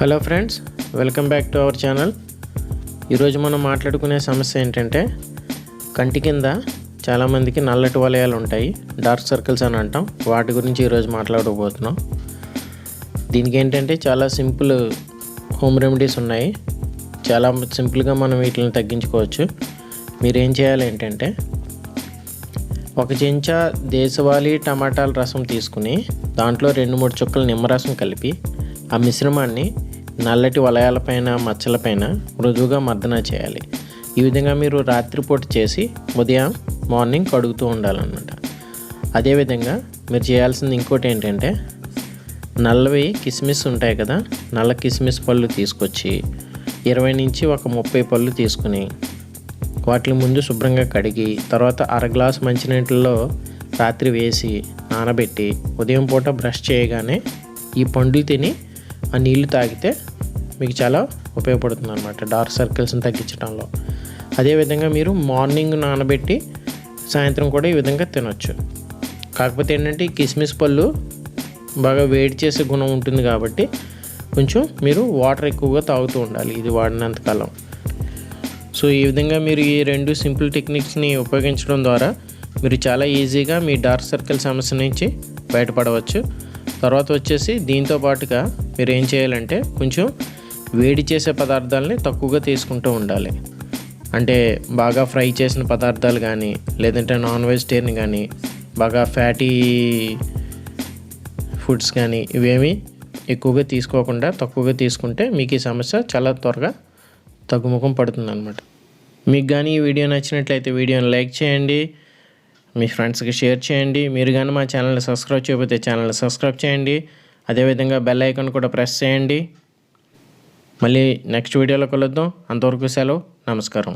Hello friends, welcome back to our channel. ఈరోజు మనం మాట్లాడుకునే సమస్య ఏంటంటే కంటి కింద చాలామందికి నల్లటి వలయాలు ఉంటాయి, డార్క్ సర్కిల్స్ అని అంటాం. వాటి గురించి ఈరోజు మాట్లాడబోతున్నాం. దీనికి ఏంటంటే చాలా సింపుల్ హోమ్ రెమెడీస్ ఉన్నాయి. చాలా సింపుల్గా మనం వీటిని తగ్గించుకోవచ్చు. మీరు ఏం చేయాలి ఏంటంటే ఒక చెంచా దేశవాళీ టమాటాల రసం తీసుకుని దాంట్లో 2-3 చుక్కల నిమ్మరసం కలిపి ఆ మిశ్రమాన్ని నల్లటి వలయాలపైన మచ్చలపైన మృదువుగా మర్దన చేయాలి. ఈ విధంగా మీరు రాత్రిపూట చేసి ఉదయం మార్నింగ్ కడుగుతూ ఉండాలన్నమాట. అదేవిధంగా మీరు చేయాల్సింది ఇంకోటి ఏంటంటే నల్లవి కిస్మిస్ ఉంటాయి కదా, నల్ల కిస్మిస్ పళ్ళు తీసుకొచ్చి 20 నుంచి 30 పళ్ళు తీసుకుని వాటిని ముందు శుభ్రంగా కడిగి తర్వాత 1/2 గ్లాసు మంచినీటిలో రాత్రి వేసి నానబెట్టి ఉదయం పూట బ్రష్ చేయగానే ఈ పండు తిని ఆ నీళ్లు తాగితే మీకు చాలా ఉపయోగపడుతుంది అన్నమాట డార్క్ సర్కిల్స్ని తగ్గించడంలో. అదేవిధంగా మీరు మార్నింగ్ నానబెట్టి సాయంత్రం కూడా ఈ విధంగా తినొచ్చు. కాకపోతే ఏంటంటే ఈ కిస్మిస్ పళ్ళు బాగా వేడి చేసే గుణం ఉంటుంది కాబట్టి కొంచెం మీరు వాటర్ ఎక్కువగా తాగుతూ ఉండాలి ఇది వాడినంతకాలం. సో ఈ విధంగా మీరు ఈ 2 సింపుల్ టెక్నిక్స్ని ఉపయోగించడం ద్వారా మీరు చాలా ఈజీగా మీ డార్క్ సర్కిల్ సమస్య నుంచి బయటపడవచ్చు. తర్వాత వచ్చేసి దీంతో పాటుగా మీరు ఏం చేయాలంటే కొంచెం వేడి చేసే పదార్థాలని తక్కువగా తీసుకుంటూ ఉండాలి. అంటే బాగా ఫ్రై చేసిన పదార్థాలు కానీ లేదంటే నాన్ వెజిటేరియన్ కానీ బాగా ఫ్యాటీ ఫుడ్స్ కానీ ఇవేమీ ఎక్కువగా తీసుకోకుండా తక్కువగా తీసుకుంటే మీకు ఈ సమస్య చాలా త్వరగా తగ్గుముఖం పడుతుంది అన్నమాట. మీకు కానీ ఈ వీడియో నచ్చినట్లయితే వీడియోని లైక్ చేయండి, మీ ఫ్రెండ్స్కి షేర్ చేయండి. మీరు కానీ మా ఛానల్ని సబ్స్క్రైబ్ చేయకపోతే ఛానల్ని సబ్స్క్రైబ్ చేయండి. అదేవిధంగా బెల్ ఐకాన్ కూడా ప్రెస్ చేయండి. మళ్ళీ నెక్స్ట్ వీడియోలో కలుద్దాం. అంతవరకు సెలవు. నమస్కారం.